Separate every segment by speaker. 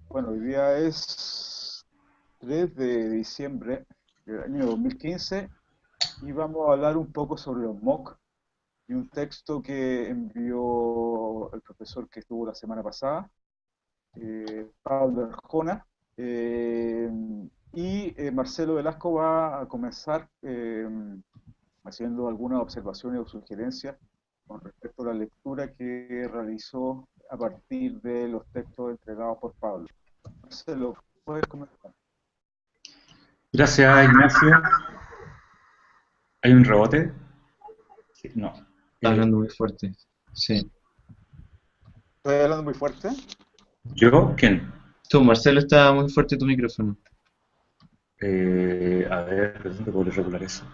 Speaker 1: Bueno, hoy día es 3 de diciembre del año 2015 y vamos a hablar un poco sobre los MOOC y un texto que envió el profesor que estuvo la semana pasada, Pablo Arjona, Marcelo Velasco va a comenzar haciendo algunas observaciones o sugerencias con respecto a la lectura que realizó a partir de los textos entregados por Pablo. Marcelo, ¿puedes comentar?
Speaker 2: Gracias, Ignacio. ¿Hay un rebote? Sí, no.
Speaker 3: Está hablando muy fuerte. Sí.
Speaker 1: ¿Estoy hablando muy fuerte?
Speaker 2: ¿Yo? ¿Quién?
Speaker 3: Tú, Marcelo, está muy fuerte tu micrófono.
Speaker 2: A ver, ¿dónde puedo regular eso?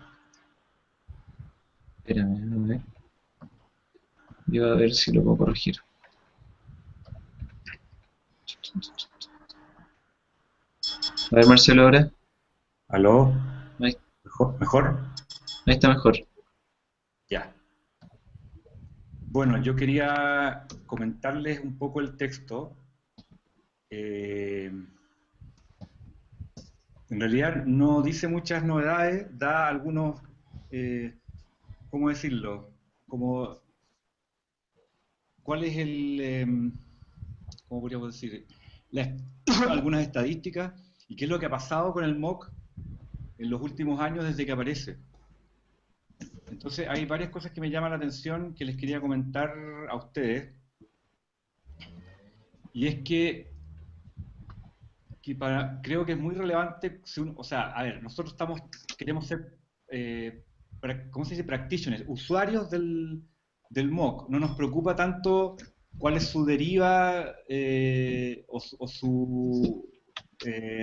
Speaker 3: Espérame, a ver. Yo a ver si lo puedo corregir. A ver, Marcelo, ahora.
Speaker 2: ¿Aló?
Speaker 3: Ahí,
Speaker 2: ¿Mejor? ¿Mejor?
Speaker 3: ahí está mejor.
Speaker 2: Ya. Bueno, yo quería comentarles un poco el texto. En realidad no dice muchas novedades, da algunos, ¿cómo decirlo? Como, ¿cuál es cómo podríamos decir? Las- algunas estadísticas y qué es lo que ha pasado con el MOOC en los últimos años desde que aparece. Entonces hay varias cosas que me llaman la atención que les quería comentar a ustedes. Y es creo que es muy relevante, o sea, a ver, nosotros queremos ser, ¿cómo se dice? Practitioners, usuarios del MOOC. No nos preocupa tanto cuál es su deriva o su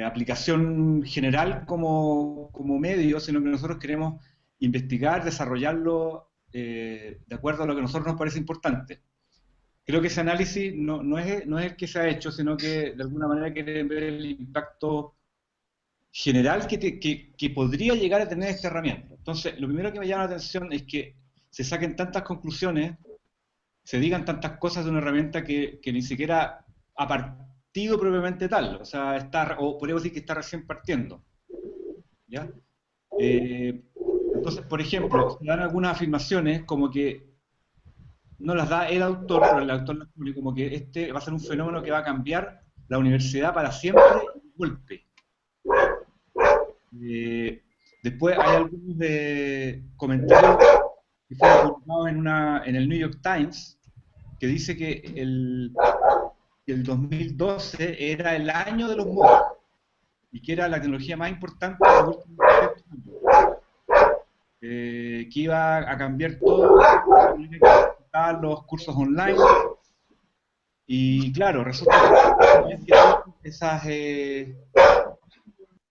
Speaker 2: aplicación general como medio, sino que nosotros queremos investigar, desarrollarlo de acuerdo a lo que a nosotros nos parece importante. Creo que ese análisis no es el que se ha hecho, sino que de alguna manera quieren ver el impacto general que podría llegar a tener esta herramienta. Entonces, lo primero que me llama la atención es que se saquen tantas conclusiones, se digan tantas cosas de una herramienta que ni siquiera ha partido propiamente tal, o sea, o podríamos decir que está recién partiendo, ¿ya? Eh, entonces, por ejemplo, se dan algunas afirmaciones como que no las da el autor, pero el autor las pone como que este va a ser un fenómeno que va a cambiar la universidad para siempre y de golpe. Eh, Después hay algunos comentarios que fueron publicados en el New York Times que dice que el 2012 era el año de los MOOC y que era la tecnología más importante de los últimos 200 años. Que iba a cambiar todo, los cursos online. Y claro, resulta que una vez que todos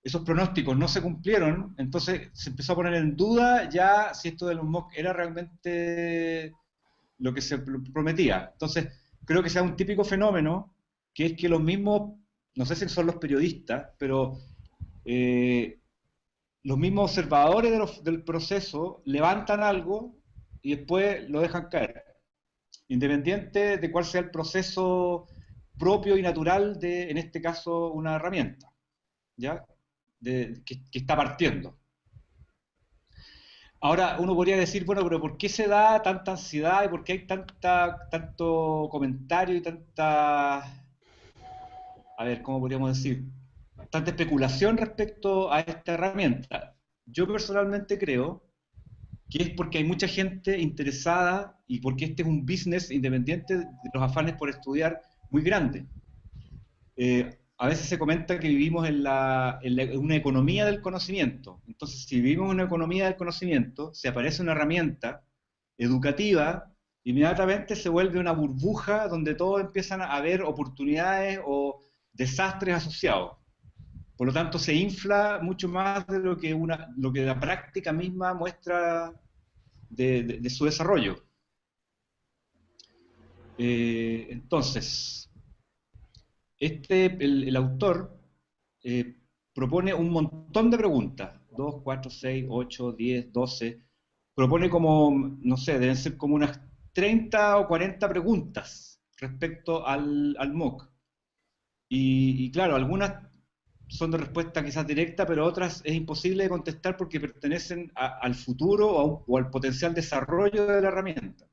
Speaker 2: esos pronósticos no se cumplieron, entonces se empezó a poner en duda ya si esto de los MOOC era realmente lo que se prometía. Entonces, creo que sea un típico fenómeno, que es que los mismos, no sé si son los periodistas, pero eh, los mismos observadores del proceso levantan algo y después lo dejan caer, independiente de cuál sea el proceso propio y natural de, en este caso, una herramienta, ¿ya? Que está partiendo. Ahora, uno podría decir, bueno, pero ¿por qué se da tanta ansiedad y por qué hay tanto comentario y a ver, ¿cómo podríamos decir? Tanta especulación respecto a esta herramienta? Yo personalmente creo que es porque hay mucha gente interesada y porque este es un business independiente de los afanes por estudiar muy grande. A veces se comenta que vivimos en una economía del conocimiento. Entonces, si vivimos en una economía del conocimiento, se aparece una herramienta educativa, inmediatamente se vuelve una burbuja donde todos empiezan a ver oportunidades o desastres asociados. Por lo tanto, se infla mucho más de lo que la práctica misma muestra de su desarrollo. Entonces, el autor eh, propone un montón de preguntas, 2, 4, 6, 8, 10, 12, propone como, no sé, deben ser como unas 30 o 40 preguntas respecto al MOOC. Y claro, algunas son de respuesta quizás directa, pero otras es imposible de contestar porque pertenecen al futuro o al potencial desarrollo de la herramienta.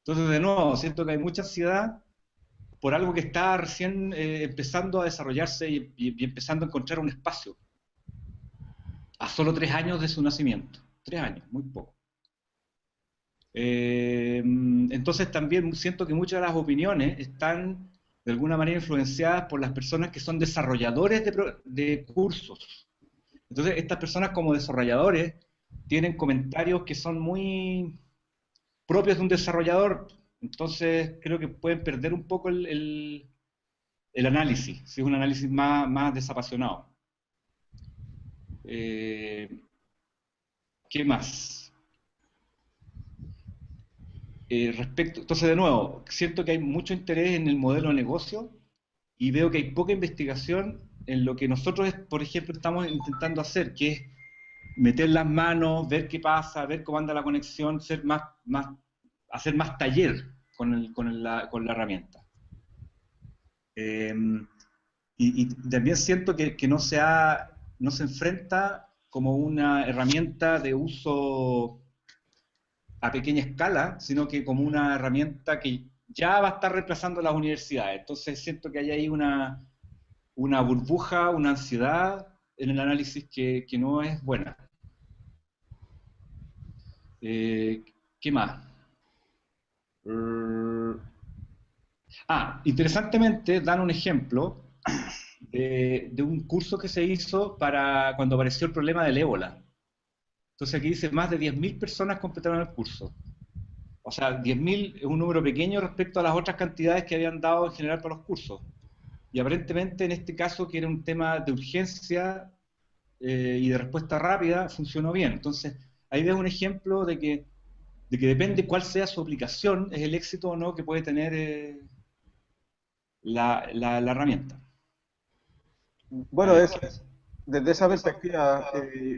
Speaker 2: Entonces, de nuevo, siento que hay mucha ansiedad por algo que está recién empezando a desarrollarse y empezando a encontrar un espacio. A solo 3 años de su nacimiento. 3 años, muy poco. Entonces también siento que muchas de las opiniones están de alguna manera influenciadas por las personas que son desarrolladores de cursos. Entonces estas personas como desarrolladores tienen comentarios que son muy propios de un desarrollador, entonces creo que pueden perder un poco el análisis, si es un análisis más desapasionado. ¿Qué más? Entonces, de nuevo, siento que hay mucho interés en el modelo de negocio y veo que hay poca investigación en lo que nosotros, por ejemplo, estamos intentando hacer, que es meter las manos, ver qué pasa, ver cómo anda la conexión, hacer más taller con la herramienta. Y también siento que no se enfrenta como una herramienta de uso a pequeña escala, sino que como una herramienta que ya va a estar reemplazando las universidades. Entonces siento que hay ahí una burbuja, una ansiedad en el análisis que no es buena. ¿Qué más? Interesantemente dan un ejemplo de un curso que se hizo para cuando apareció el problema del ébola. Entonces aquí dice más de 10.000 personas completaron el curso. O sea, 10.000 es un número pequeño respecto a las otras cantidades que habían dado en general para los cursos. Y aparentemente en este caso, que era un tema de urgencia y de respuesta rápida, funcionó bien. Entonces, ahí ves un ejemplo de que depende cuál sea su aplicación, es el éxito o no que puede tener la herramienta.
Speaker 1: Bueno, desde esa perspectiva,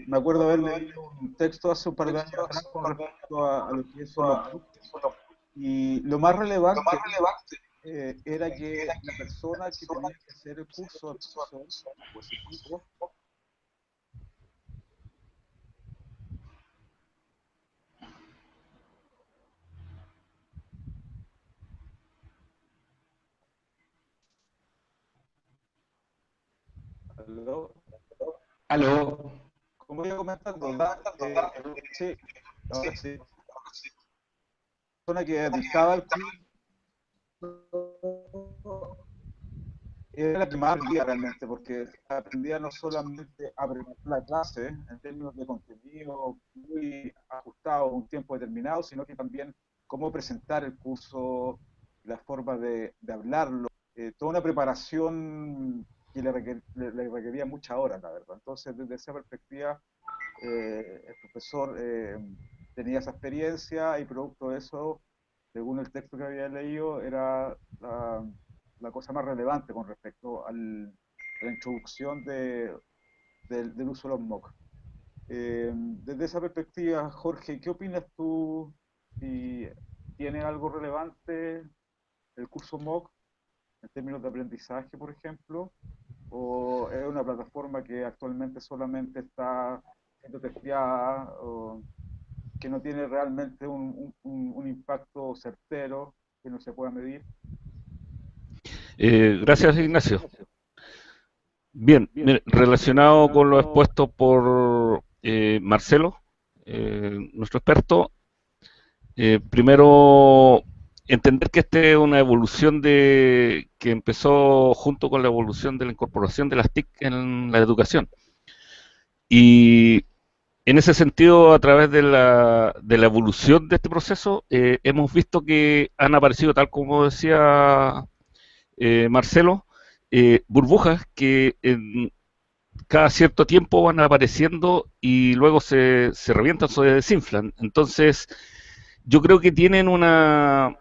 Speaker 1: me acuerdo haber leído un texto hace un par de años atrás con respecto a lo que son los MOOC, y lo más relevante era que la persona que tenía que hacer el curso, el profesor o ese equipo, ¿aló?
Speaker 2: Aló.
Speaker 1: Como iba comentando, sí, ahora sí, la persona que dictaba el curso era la que más aprendía realmente, porque aprendía no solamente a preparar la clase en términos de contenido muy ajustado a un tiempo determinado, sino que también cómo presentar el curso, la forma de hablarlo, toda una preparación que le requería muchas horas, la verdad. Entonces, desde esa perspectiva, el profesor tenía esa experiencia y producto de eso, según el texto que había leído, era la cosa más relevante con respecto a la introducción del uso de los MOOC. Desde esa perspectiva, Jorge, ¿qué opinas tú? Si tiene algo relevante el curso MOOC en términos de aprendizaje, por ejemplo, o es una plataforma que actualmente solamente está siendo testeada, o que no tiene realmente un impacto certero que no se pueda medir?
Speaker 4: Gracias, Ignacio. Bien, relacionado con lo expuesto por Marcelo, nuestro experto, primero entender que esta es una evolución que empezó junto con la evolución de la incorporación de las TIC en la educación. Y en ese sentido, a través de la evolución de este proceso, hemos visto que han aparecido, tal como decía Marcelo, burbujas que cada cierto tiempo van apareciendo y luego se revientan, se desinflan. Entonces, yo creo que tienen una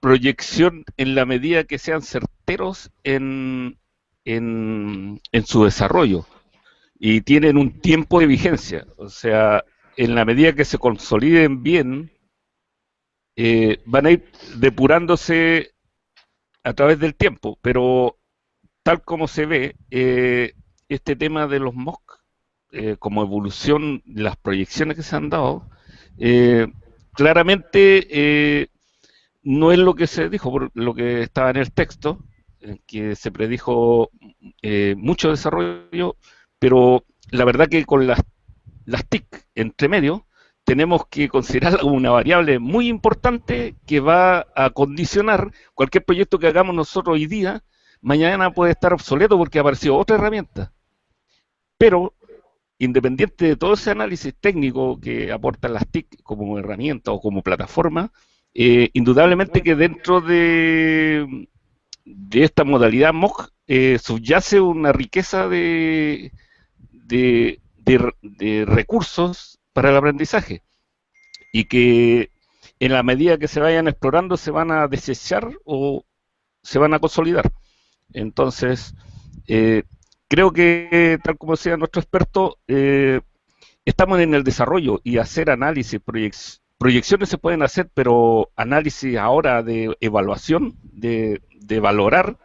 Speaker 4: proyección en la medida que sean certeros en su desarrollo y tienen un tiempo de vigencia. O sea, en la medida que se consoliden bien, van a ir depurándose a través del tiempo, pero tal como se ve, este tema de los MOOC, como evolución, las proyecciones que se han dado, eh, claramente no es lo que se dijo, por lo que estaba en el texto, en que se predijo mucho desarrollo, pero la verdad que con las TIC entre medio, tenemos que considerarla como una variable muy importante que va a condicionar cualquier proyecto que hagamos nosotros hoy día, mañana puede estar obsoleto porque apareció otra herramienta. Pero, independiente de todo ese análisis técnico que aportan las TIC como herramienta o como plataforma, indudablemente que dentro de esta modalidad MOOC subyace una riqueza de recursos para el aprendizaje y que en la medida que se vayan explorando se van a desechar o se van a consolidar. Entonces, creo que, tal como decía nuestro experto, estamos en el desarrollo y hacer análisis, proyecciones se pueden hacer, pero análisis ahora de evaluación, de valorar,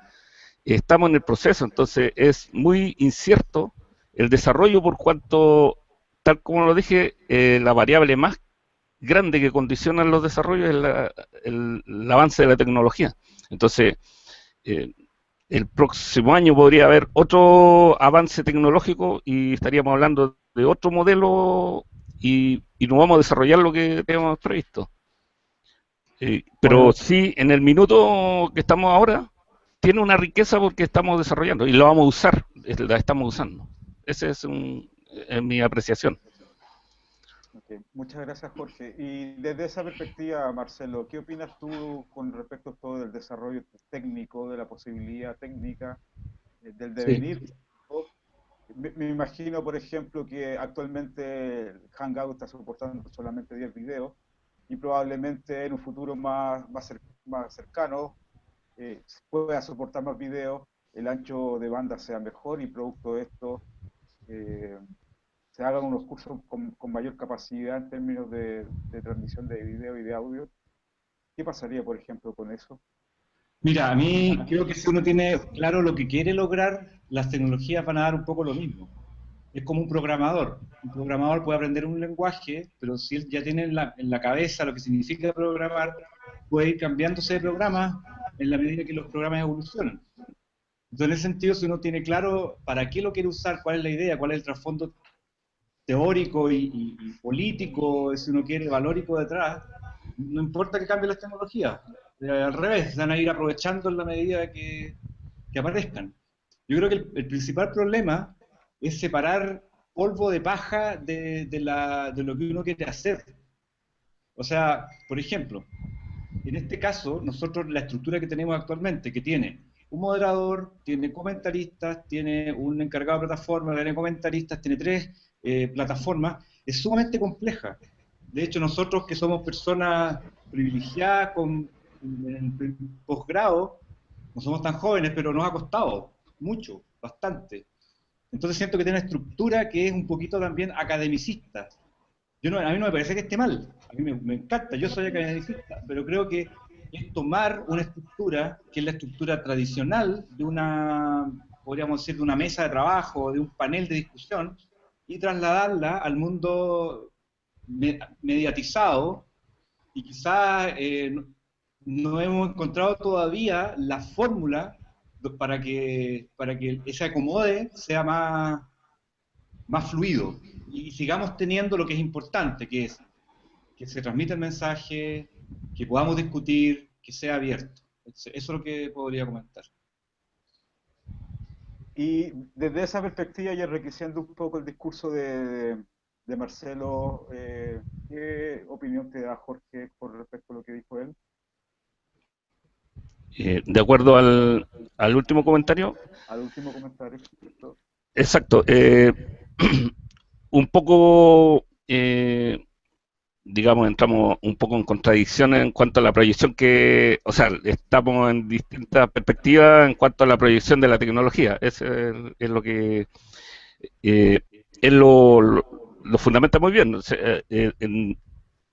Speaker 4: estamos en el proceso, entonces es muy incierto el desarrollo por cuanto, tal como lo dije, la variable más grande que condiciona los desarrollos es el avance de la tecnología. Entonces, eh, el próximo año podría haber otro avance tecnológico y estaríamos hablando de otro modelo y no vamos a desarrollar lo que teníamos previsto. Pero
Speaker 3: Bueno,
Speaker 4: sí, en el minuto que estamos ahora, tiene una riqueza porque estamos desarrollando y lo vamos a usar, la estamos usando. Esa es mi apreciación.
Speaker 1: Ok, muchas gracias, Jorge. Y desde esa perspectiva, Marcelo, ¿qué opinas tú con respecto a todo del desarrollo técnico, de la posibilidad técnica, del
Speaker 3: sí.
Speaker 1: devenir? Me imagino, por ejemplo, que actualmente el Hangout está soportando solamente 10 videos y probablemente en un futuro más cercano pueda soportar más videos, el ancho de banda sea mejor y producto de esto eh, se hagan unos cursos con mayor capacidad en términos de transmisión de video y de audio. ¿Qué pasaría, por ejemplo, con eso?
Speaker 2: Mira, a mí creo que si uno tiene claro lo que quiere lograr, las tecnologías van a dar un poco lo mismo. Es como un programador. Un programador puede aprender un lenguaje, pero si él ya tiene en la cabeza lo que significa programar, puede ir cambiándose de programa en la medida que los programas evolucionan. Entonces, en ese sentido, si uno tiene claro para qué lo quiere usar, cuál es la idea, cuál es el trasfondo teórico y político, si uno quiere valórico detrás, no importa que cambien las tecnologías. Al revés, se van a ir aprovechando en la medida que aparezcan. Yo creo que el principal problema es separar polvo de paja de lo que uno quiere hacer. O sea, por ejemplo, en este caso, nosotros la estructura que tenemos actualmente, que tiene un moderador, tiene comentaristas, tiene un encargado de plataforma, tiene comentaristas, tiene tres plataformas, es sumamente compleja. De hecho, nosotros que somos personas privilegiadas en posgrado, no somos tan jóvenes, pero nos ha costado mucho, bastante. Entonces siento que tiene una estructura que es un poquito también academicista. A mí no me parece que esté mal, a mí me encanta, yo soy academicista, pero creo que es tomar una estructura, que es la estructura tradicional de una, podríamos decir, de una mesa de trabajo, de un panel de discusión, y trasladarla al mundo mediatizado, y quizás no hemos encontrado todavía la fórmula para que ese acomode sea más fluido y sigamos teniendo lo que es importante, que es que se transmita el mensaje, que podamos discutir, que sea abierto. Eso es lo que podría comentar.
Speaker 1: Y desde esa perspectiva, y enriqueciendo un poco el discurso de Marcelo, ¿qué opinión te da Jorge con respecto a lo que dijo él?
Speaker 4: De acuerdo al último comentario,
Speaker 1: Al último comentario, ¿cierto?
Speaker 4: exacto, un poco, digamos, entramos un poco en contradicción en cuanto a la proyección o sea, estamos en distintas perspectivas en cuanto a la proyección de la tecnología. Eso es lo que eh, él lo fundamenta muy bien. O sea, en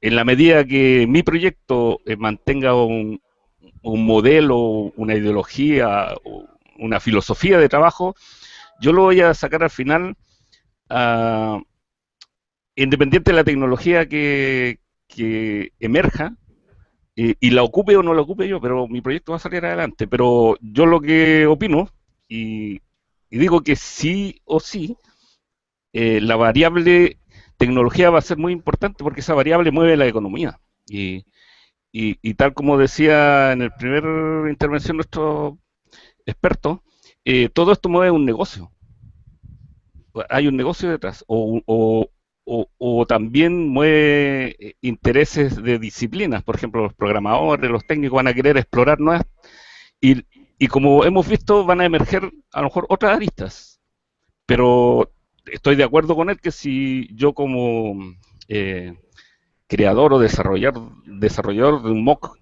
Speaker 4: la medida que mi proyecto mantenga un modelo, una ideología, una filosofía de trabajo, yo lo voy a sacar al final, uh, independiente de la tecnología que emerja, y la ocupe o no la ocupe yo, pero mi proyecto va a salir adelante. Pero yo lo que opino, y, y digo que sí o sí, la variable tecnología va a ser muy importante porque esa variable mueve la economía. Y tal como decía en el primer intervención nuestro experto, todo esto mueve un negocio. Hay un negocio detrás. O también mueve intereses de disciplinas. Por ejemplo, los programadores, los técnicos van a querer explorar nuevas. Y, y como hemos visto, van a emerger a lo mejor otras aristas. Pero estoy de acuerdo con él que si yo como eh, creador o desarrollador de un mock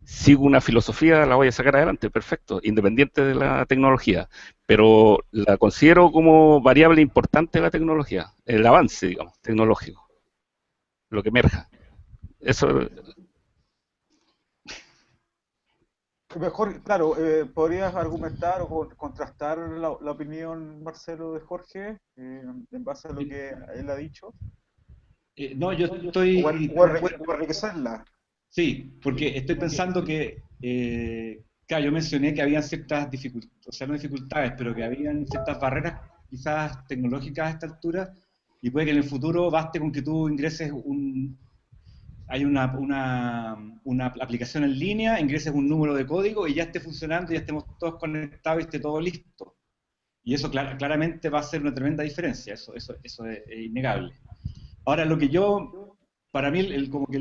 Speaker 4: sigo una filosofía, la voy a sacar adelante, perfecto, independiente de la tecnología, pero la considero como variable importante de la tecnología, el avance, digamos, tecnológico, lo que emerja. Eso,
Speaker 1: Mejor, claro, ¿podrías argumentar o contrastar la opinión, Marcelo, de Jorge en base a lo que él ha dicho?
Speaker 2: No, yo
Speaker 1: ¿O,
Speaker 2: estoy de acuerdo.
Speaker 1: o enriquecerla?
Speaker 2: Sí, porque estoy pensando que, claro, yo mencioné que habían ciertas dificultades, o sea, no dificultades, pero que habían ciertas barreras quizás tecnológicas a esta altura, y puede que en el futuro baste con que tú ingreses hay una aplicación en línea, ingreses un número de código y ya esté funcionando, ya estemos todos conectados y esté todo listo. Y eso claramente va a ser una tremenda diferencia, eso es innegable. Ahora, lo que yo, para mí, como que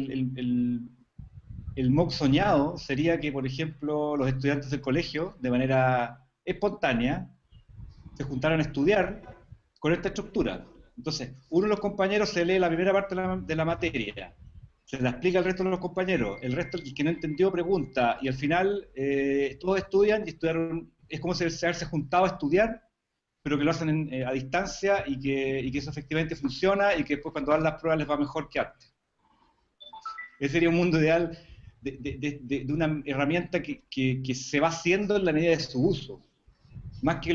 Speaker 2: el mock soñado sería que, por ejemplo, los estudiantes del colegio, de manera espontánea, se juntaran a estudiar con esta estructura. Entonces, uno de los compañeros se lee la primera parte de la materia, se la explica al resto de los compañeros, el resto, el que no entendió, pregunta, y al final todos estudian y estudiaron, es como si se haberse juntado a estudiar, pero que lo hacen a distancia y que eso efectivamente funciona y que después cuando dan las pruebas les va mejor que antes. Ese sería un mundo ideal de una herramienta que se va haciendo en la medida de su uso, más que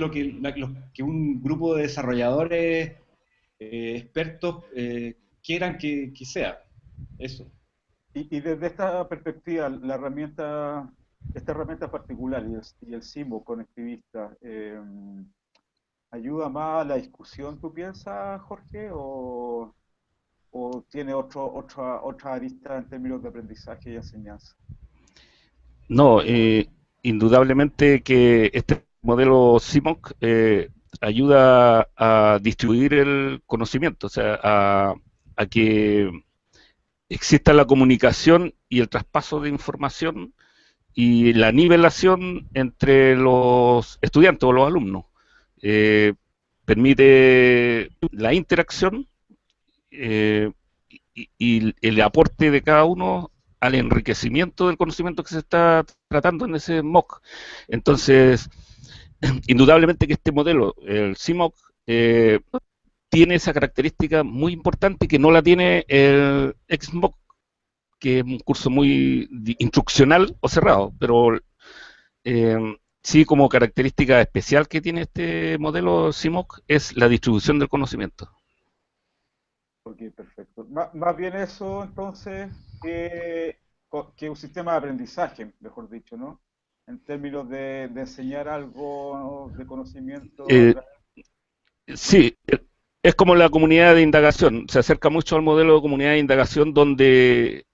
Speaker 2: que un grupo de desarrolladores expertos quieran que sea. Eso.
Speaker 1: Y desde esta perspectiva, esta herramienta particular y el SIMO conectivista, ¿ayuda más a la discusión, tú piensas, Jorge? O tiene otra arista en términos de aprendizaje y enseñanza?
Speaker 4: no, indudablemente que este modelo CIMOC ayuda a distribuir el conocimiento, o sea, a que exista la comunicación y el traspaso de información y la nivelación entre los estudiantes o los alumnos. Eh, Permite la interacción eh, y el aporte de cada uno al enriquecimiento del conocimiento que se está tratando en ese MOOC. Entonces, indudablemente que este modelo, el CIMOC, tiene esa característica muy importante que no la tiene el XMOOC, que es un curso muy instruccional o cerrado, pero sí como característica especial que tiene este modelo CIMOC es la distribución del conocimiento.
Speaker 1: Ok, perfecto. Más bien eso, entonces, que un sistema de aprendizaje, mejor dicho, ¿no? En términos de enseñar algo de conocimiento a
Speaker 4: Eh,
Speaker 1: través.
Speaker 4: sí, es como la comunidad de indagación, se acerca mucho al modelo de comunidad de indagación donde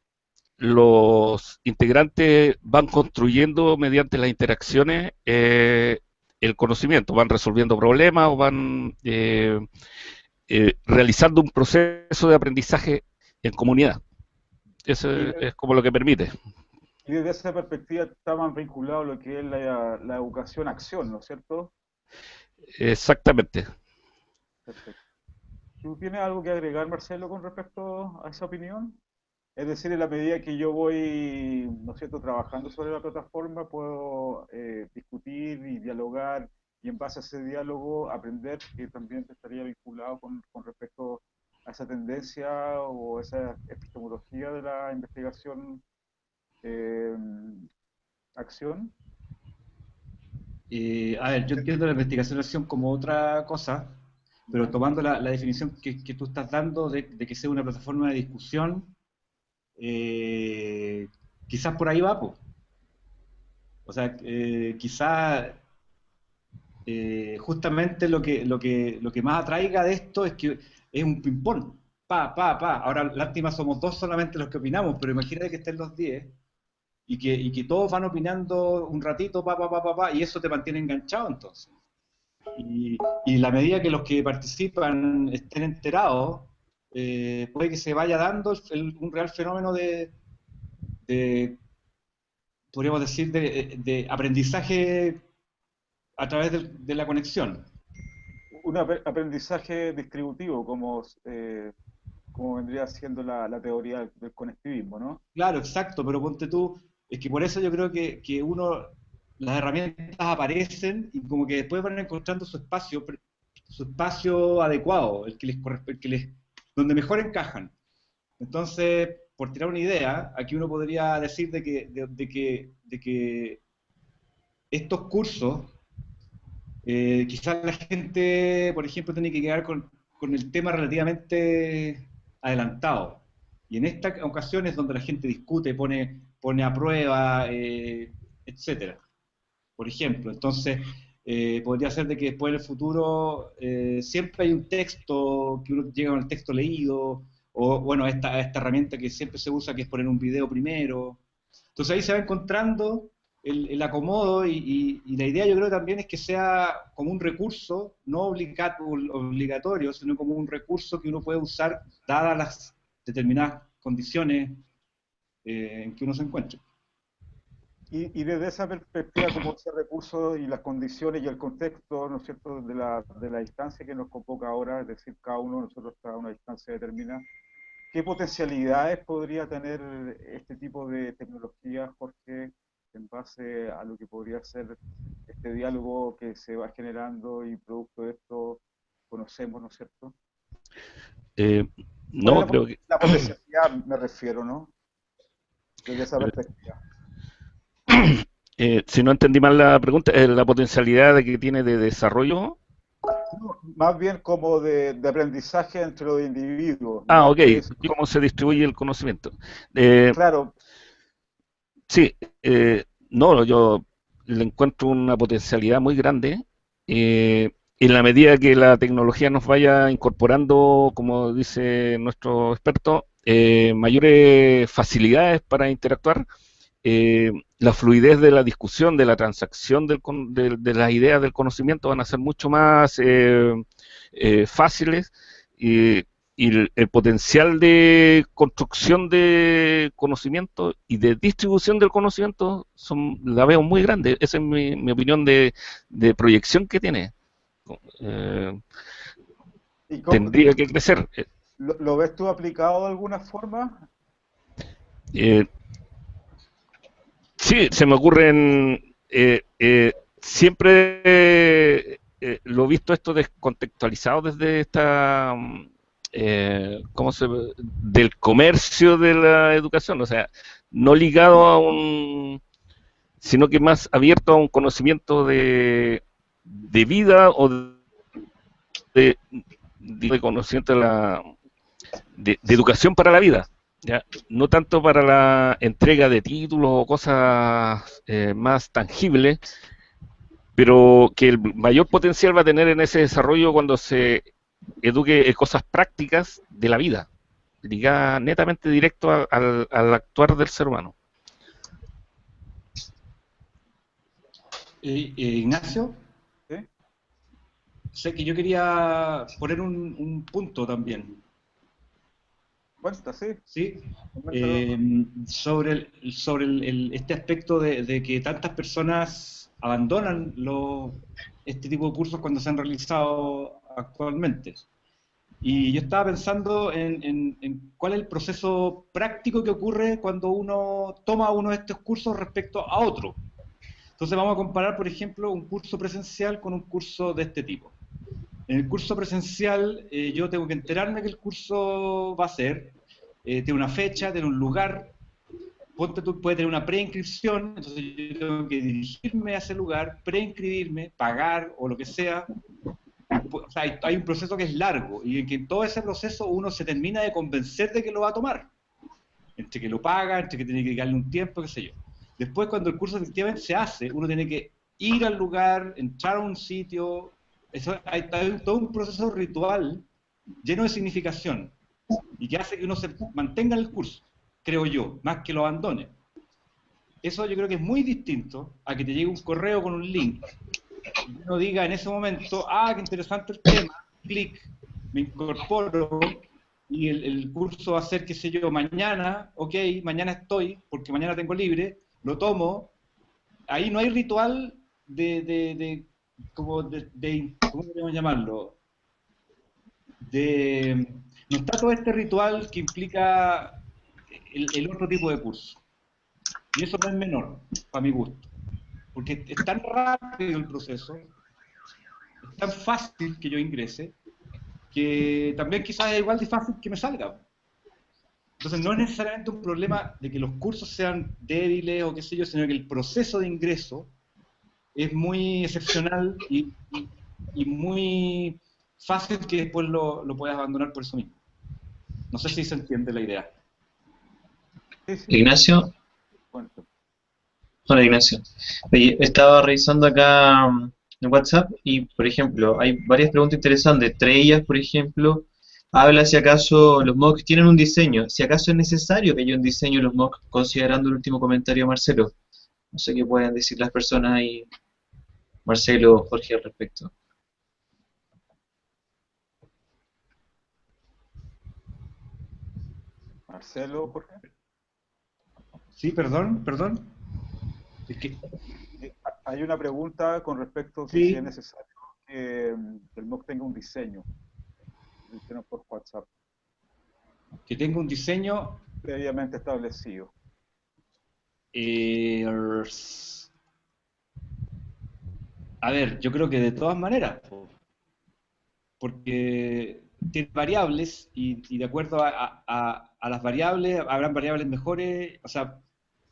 Speaker 4: los integrantes van construyendo mediante las interacciones el conocimiento, van resolviendo problemas o van realizando un proceso de aprendizaje en comunidad. Eso
Speaker 1: Y,
Speaker 4: es como lo que permite.
Speaker 1: y desde esa perspectiva está más vinculado a lo que es la educación-acción, ¿no es cierto?
Speaker 4: Exactamente.
Speaker 1: Perfecto. ¿Tú tienes algo que agregar, Marcelo, con respecto a esa opinión? Es decir, en la medida que yo voy, ¿no es cierto?, trabajando sobre la plataforma, puedo discutir y dialogar y en base a ese diálogo aprender que también estaría vinculado con respecto a esa tendencia o esa epistemología de la investigación eh, acción?
Speaker 2: A ver, yo entiendo la investigación de acción como otra cosa, pero tomando la definición que tú estás dando de que sea una plataforma de discusión, quizás por ahí va, po. O sea, quizás justamente lo que más atraiga de esto es que es un ping-pong. Pa, pa, pa. Ahora, lástima, somos dos solamente los que opinamos, pero imagínate que estén los 10 y que todos van opinando un ratito, pa, pa, pa, pa, pa, y eso te mantiene enganchado entonces. Y la medida que los que participan estén enterados, puede que se vaya dando un real fenómeno de, podríamos decir, de aprendizaje a través de la conexión.
Speaker 1: Un aprendizaje distributivo, como vendría siendo la teoría del conectivismo, ¿no?
Speaker 2: Claro, exacto, pero ponte tú, es que por eso yo creo que las herramientas aparecen y como que después van encontrando su espacio adecuado, donde mejor encajan. Entonces, por tirar una idea, aquí uno podría decir de que estos cursos, quizás la gente, por ejemplo, tiene que quedar con el tema relativamente adelantado. Y en estas ocasiones donde la gente discute, pone a prueba, etcétera. Por ejemplo, entonces podría ser de que después en el futuro siempre hay un texto, que uno llega con el texto leído, o bueno, esta herramienta que siempre se usa, que es poner un video primero. Entonces ahí se va encontrando el acomodo y la idea yo creo también es que sea como un recurso, no obligatorio, sino como un recurso que uno puede usar dadas las determinadas condiciones en que uno se encuentre.
Speaker 1: Y desde esa perspectiva, como ese recurso y las condiciones y el contexto, ¿no es cierto?, de la distancia que nos convoca ahora, es decir, cada uno de nosotros está a una distancia determinada, ¿qué potencialidades podría tener este tipo de tecnología, Jorge, en base a lo que podría ser este diálogo que se va generando y producto de esto conocemos, ¿no es cierto? ¿Cuál es
Speaker 4: No, creo que
Speaker 1: la potencialidad, me refiero, ¿no? Desde esa perspectiva.
Speaker 4: si no entendí mal la pregunta, la potencialidad de que tiene de desarrollo.
Speaker 1: No, más bien como de aprendizaje entre los individuos,
Speaker 4: Ah,
Speaker 1: no
Speaker 4: ok,
Speaker 1: que es,
Speaker 4: y cómo se distribuye el conocimiento.
Speaker 1: claro,
Speaker 4: Sí, no, yo le encuentro una potencialidad muy grande en la medida que la tecnología nos vaya incorporando, como dice nuestro experto, mayores facilidades para interactuar, la fluidez de la discusión, de la transacción de las ideas del conocimiento van a ser mucho más fáciles y el potencial de construcción de conocimiento y de distribución del conocimiento la veo muy grande. Esa es mi opinión de proyección que tiene. Eh,
Speaker 1: ¿y
Speaker 4: Tendría que crecer.
Speaker 1: lo ves tú aplicado de alguna forma?
Speaker 4: Eh, sí, se me ocurren. Siempre lo he visto esto descontextualizado desde esta. Del comercio de la educación, o sea, no ligado a sino que más abierto a un conocimiento de vida o de conocimiento de educación para la vida, ¿ya? No tanto para la entrega de títulos o cosas más tangibles, pero que el mayor potencial va a tener en ese desarrollo cuando se eduque cosas prácticas de la vida, ligadas netamente directo al actuar del ser humano.
Speaker 2: Ignacio,
Speaker 1: ¿Sí?
Speaker 2: sé que yo quería poner un punto también,
Speaker 1: Cuenta, sí,
Speaker 2: ¿sí?
Speaker 1: coméntalo.
Speaker 2: Sobre este aspecto de que tantas personas abandonan este tipo de cursos cuando se han realizado actualmente. Y yo estaba pensando en cuál es el proceso práctico que ocurre cuando uno toma uno de estos cursos respecto a otro. Entonces vamos a comparar, por ejemplo, un curso presencial con un curso de este tipo. En el curso presencial yo tengo que enterarme que el curso va a ser, tiene una fecha, tiene un lugar, ponte tú, puede tener una preinscripción, entonces yo tengo que dirigirme a ese lugar, preinscribirme, pagar o lo que sea. O sea, hay un proceso que es largo y en que en todo ese proceso uno se termina de convencer de que lo va a tomar. Entre que lo paga, entre que tiene que dedicarle un tiempo, qué sé yo. Después, cuando el curso efectivamente se hace, uno tiene que ir al lugar, entrar a un sitio. Eso, hay todo un proceso ritual lleno de significación y que hace que uno se mantenga en el curso, creo yo, más que lo abandone. Eso yo creo que es muy distinto a que te llegue un correo con un link y uno diga en ese momento, ah, qué interesante el tema, clic, me incorporo y el curso va a ser, qué sé yo, mañana, ok, mañana estoy, porque mañana tengo libre, lo tomo, ahí no hay ritual ¿cómo podríamos llamarlo? No está todo este ritual que implica el otro tipo de curso. Y eso no es menor, para mi gusto. Porque es tan rápido el proceso, es tan fácil que yo ingrese, que también quizás es igual de fácil que me salga. Entonces no es necesariamente un problema de que los cursos sean débiles o qué sé yo, sino que el proceso de ingreso es muy excepcional y muy fácil que después lo puedas abandonar por eso mismo. No sé si se entiende la idea.
Speaker 1: Sí, sí,
Speaker 3: Ignacio,
Speaker 1: bueno,
Speaker 3: hola Ignacio. Oye, estaba revisando acá en WhatsApp y, por ejemplo, hay varias preguntas interesantes. Entre ellas, por ejemplo, habla si acaso los mocks tienen un diseño, si acaso es necesario que haya un diseño en los mocks, considerando el último comentario de Marcelo. No sé qué pueden decir las personas ahí, Marcelo o Jorge, al respecto.
Speaker 1: Marcelo, Jorge.
Speaker 2: Sí, perdón. Es que,
Speaker 1: Hay una pregunta con respecto a que si es
Speaker 2: sí,
Speaker 1: necesario que el MOOC tenga un diseño. Lo hicieron por WhatsApp,
Speaker 2: que tenga un diseño.
Speaker 1: previamente establecido.
Speaker 2: eh, a ver, yo creo que de todas maneras, porque tiene variables y de acuerdo a las variables, habrán variables mejores, o sea,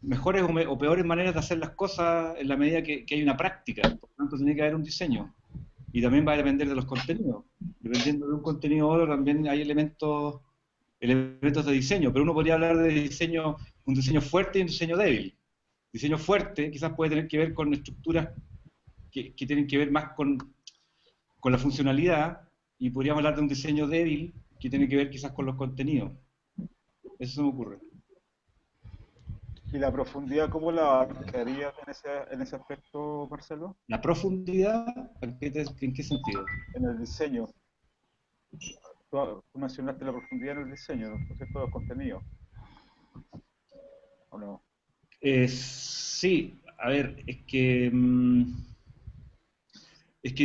Speaker 2: mejores o peores maneras de hacer las cosas en la medida que hay una práctica. Por lo tanto, tiene que haber un diseño. Y también va a depender de los contenidos. Dependiendo de un contenido u otro, también hay elementos de diseño, pero uno podría hablar de diseño, un diseño fuerte y un diseño débil. Diseño fuerte quizás puede tener que ver con estructuras que tienen que ver más con la funcionalidad, y podríamos hablar de un diseño débil que tiene que ver quizás con los contenidos. Eso se me ocurre.
Speaker 1: ¿Y la profundidad cómo la abarcarías en ese aspecto, Marcelo?
Speaker 2: La profundidad, ¿en qué sentido?
Speaker 1: En el diseño. Tú mencionaste la profundidad en el diseño, ¿no es cierto? Los contenidos, ¿o no?
Speaker 2: Sí, a ver, es que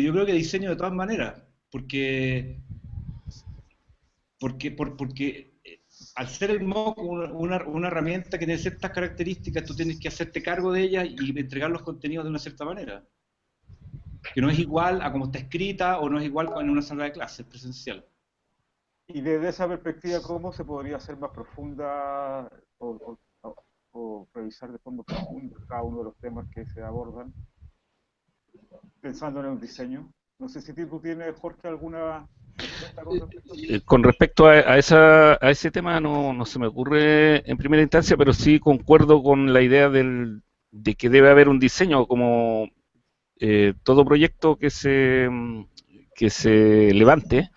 Speaker 2: yo creo que diseño de todas maneras, porque al ser el MOOC una herramienta que tiene ciertas características, tú tienes que hacerte cargo de ella y entregar los contenidos de una cierta manera, que no es igual a cómo está escrita o no es igual en una sala de clases presencial.
Speaker 1: Y desde esa perspectiva, ¿cómo se podría hacer más profunda o revisar de forma profunda cada uno de los temas que se abordan, pensando en el diseño? No sé si tú tienes, Jorge, alguna respuesta con respecto a eso.
Speaker 4: Con respecto a ese tema no se me ocurre en primera instancia, pero sí concuerdo con la idea de que debe haber un diseño, como todo proyecto que se levante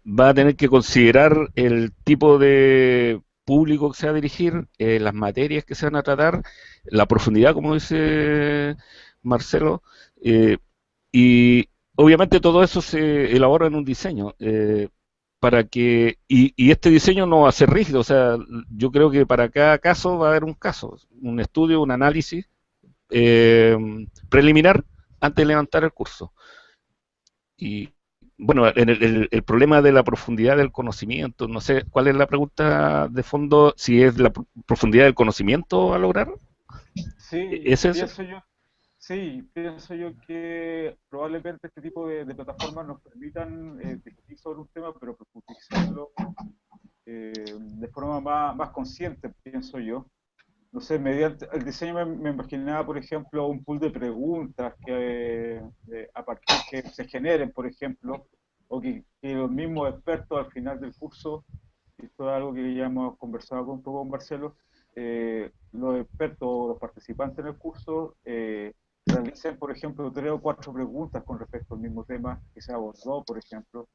Speaker 4: va a tener que considerar el tipo de público que se va a dirigir, las materias que se van a tratar, la profundidad, como dice Marcelo, y obviamente todo eso se elabora en un diseño. Y este diseño no va a ser rígido, o sea, yo creo que para cada caso va a haber un caso, un estudio, un análisis eh, preliminar antes de levantar el curso. Y bueno, el problema de la profundidad del conocimiento, no sé, ¿cuál es la pregunta de fondo? Si es la profundidad del conocimiento a lograr,
Speaker 1: Sí,
Speaker 4: ¿es eso?
Speaker 1: pienso yo que probablemente este tipo de plataformas nos permitan discutir sobre un tema, pero profundizarlo de forma más consciente, pienso yo. no sé, mediante el diseño me imaginaba, por ejemplo, un pool de preguntas a partir que se generen, por ejemplo, o que los mismos expertos al final del curso, y esto es algo que ya hemos conversado un poco con Marcelo, los expertos o los participantes en el curso realicen, por ejemplo, 3 o 4 preguntas con respecto al mismo tema que se abordó, por ejemplo,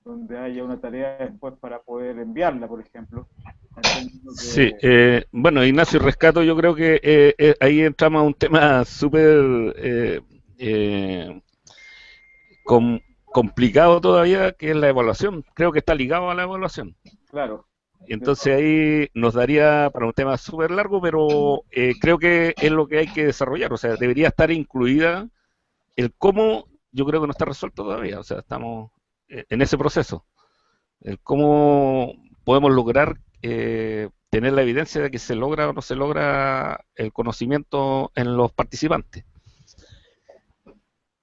Speaker 1: donde haya una tarea después para poder enviarla, por ejemplo, en términos
Speaker 4: Sí,
Speaker 1: de...
Speaker 4: bueno, Ignacio Rescato, yo creo que ahí entramos a un tema súper eh, complicado todavía, que es la evaluación. Creo que está ligado a la evaluación.
Speaker 1: Claro,
Speaker 4: Y
Speaker 1: de
Speaker 4: entonces ahí nos daría para un tema súper largo, pero creo que es lo que hay que desarrollar. O sea, debería estar incluida el cómo, yo creo que no está resuelto todavía. O sea, estamos en ese proceso. El cómo podemos lograr tener la evidencia de que se logra o no se logra el conocimiento en los participantes.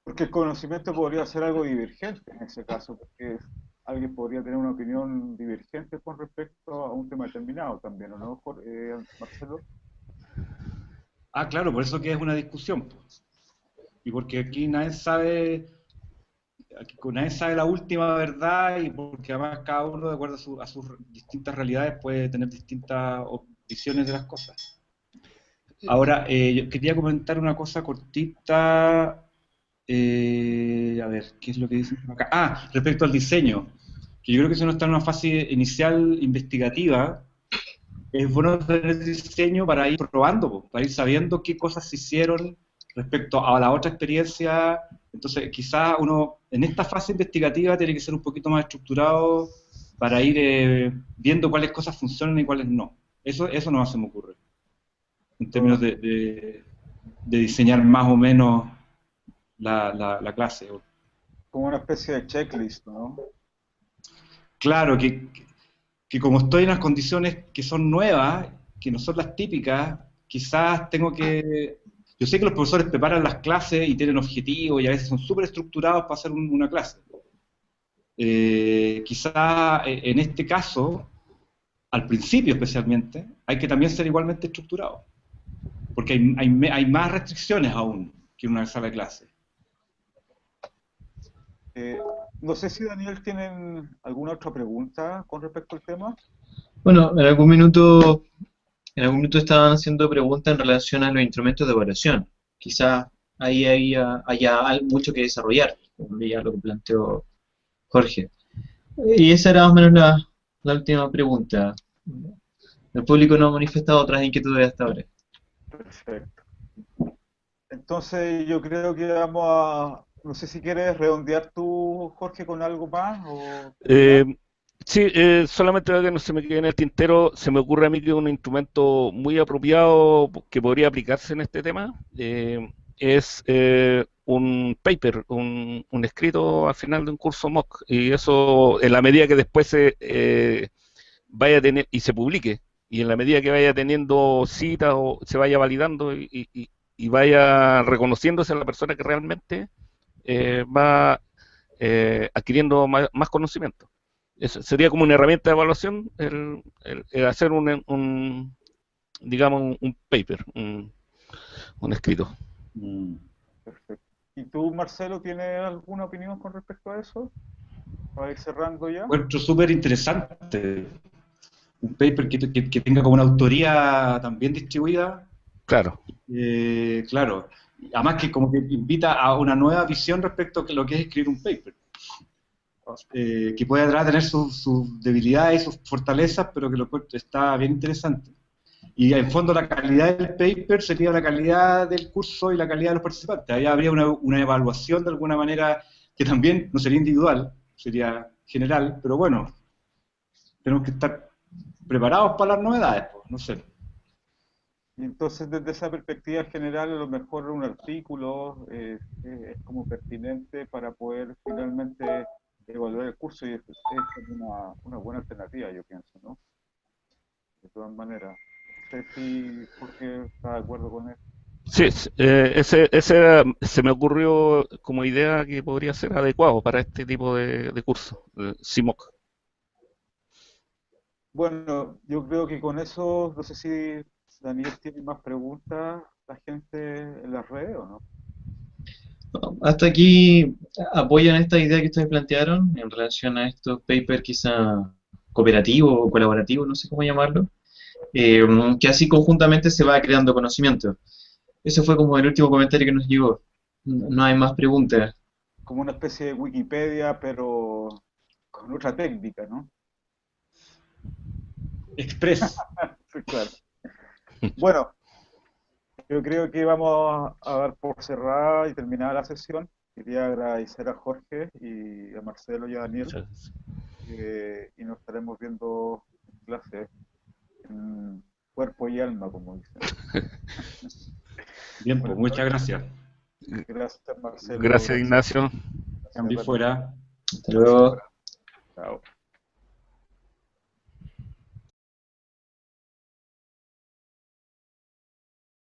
Speaker 1: porque el conocimiento podría ser algo divergente en ese caso, porque alguien podría tener una opinión divergente con respecto a un tema determinado también, ¿o no, Marcelo?
Speaker 2: Ah, claro, por eso que es una discusión, po. Y porque aquí nadie sabe la última verdad y porque además cada uno, de acuerdo a sus distintas realidades, puede tener distintas visiones de las cosas. Ahora, yo quería comentar una cosa cortita. A ver, ¿qué es lo que dicen por acá? Ah, respecto al diseño, que yo creo que si uno está en una fase inicial investigativa, es bueno tener diseño para ir probando, po, para ir sabiendo qué cosas se hicieron respecto a la otra experiencia. Entonces, quizás uno en esta fase investigativa tiene que ser un poquito más estructurado para ir viendo cuáles cosas funcionan y cuáles no. Eso no se me ocurre, en términos de diseñar más o menos la clase.
Speaker 1: Como una especie de checklist, ¿no?
Speaker 2: Claro, que como estoy en las condiciones que son nuevas, que no son las típicas, quizás tengo que... Yo sé que los profesores preparan las clases y tienen objetivos y a veces son súper estructurados para hacer una clase. Quizás en este caso, al principio especialmente, hay que también ser igualmente estructurado, porque hay más restricciones aún que en una sala de clase.
Speaker 1: Eh, no sé si Daniel tienen alguna otra pregunta con respecto al tema.
Speaker 3: Bueno, en algún minuto estaban haciendo preguntas en relación a los instrumentos de evaluación. Quizás ahí haya mucho que desarrollar, como ya lo que planteó Jorge. Y esa era más o menos la última pregunta. El público no ha manifestado otras inquietudes hasta ahora.
Speaker 1: Perfecto. Entonces yo creo que vamos a... No sé si quieres redondear tú, Jorge, con algo más o
Speaker 4: Eh,
Speaker 1: terminar.
Speaker 4: sí, solamente para que no se me quede en el tintero, se me ocurre a mí que un instrumento muy apropiado que podría aplicarse en este tema es un paper, un escrito al final de un curso MOOC, y eso en la medida que después se vaya a tener y se publique, y en la medida que vaya teniendo citas o se vaya validando y vaya reconociéndose a la persona que realmente va adquiriendo más conocimiento. Eso sería como una herramienta de evaluación el hacer digamos, un paper, un escrito.
Speaker 2: Mm.
Speaker 1: Perfecto. ¿Y tú, Marcelo, tienes alguna opinión con respecto a eso? Para ir cerrando ya.
Speaker 2: Encuentro súper interesante un paper que tenga como una autoría también distribuida.
Speaker 4: Claro,
Speaker 2: Claro, además que como que invita a una nueva visión respecto a lo que es escribir un paper, que puede tener sus debilidades y sus fortalezas, pero que lo encuentro está bien interesante. Y en fondo la calidad del paper sería la calidad del curso y la calidad de los participantes. Ahí habría una evaluación de alguna manera que también no sería individual, sería general, pero bueno, tenemos que estar preparados para las novedades, pues, no sé.
Speaker 1: Y entonces, desde esa perspectiva general, a lo mejor un artículo es como pertinente para poder finalmente evaluar el curso y es como una buena alternativa, yo pienso, ¿no? De todas maneras. No sé si Jorge está de acuerdo con eso.
Speaker 4: sí, se me ocurrió como idea que podría ser adecuado para este tipo de curso, CIMOC.
Speaker 1: Bueno, yo creo que con eso, no sé si Daniel, ¿tiene más preguntas la gente en las redes o no?
Speaker 3: Hasta aquí apoyan esta idea que ustedes plantearon en relación a estos papers quizá cooperativos o colaborativos, no sé cómo llamarlo, eh, que así conjuntamente se va creando conocimiento. Ese fue como el último comentario que nos llegó. No hay más preguntas.
Speaker 1: Como una especie de Wikipedia, pero con otra técnica, ¿no?
Speaker 2: Express.
Speaker 1: Sí, claro. Bueno, yo creo que vamos a dar por cerrada y terminada la sesión. Quería agradecer a Jorge y a Marcelo y a Daniel,
Speaker 4: Muchas gracias.
Speaker 1: y nos estaremos viendo en clase, en cuerpo y alma, como dicen.
Speaker 2: Bien, pues
Speaker 1: Buenas
Speaker 2: muchas
Speaker 1: noches.
Speaker 2: gracias.
Speaker 1: Gracias, Marcelo.
Speaker 4: Gracias,
Speaker 1: Gracias,
Speaker 4: Ignacio.
Speaker 1: gracias,
Speaker 2: Cambio
Speaker 1: Daniel.
Speaker 2: fuera.
Speaker 3: Hasta luego.
Speaker 1: Chao.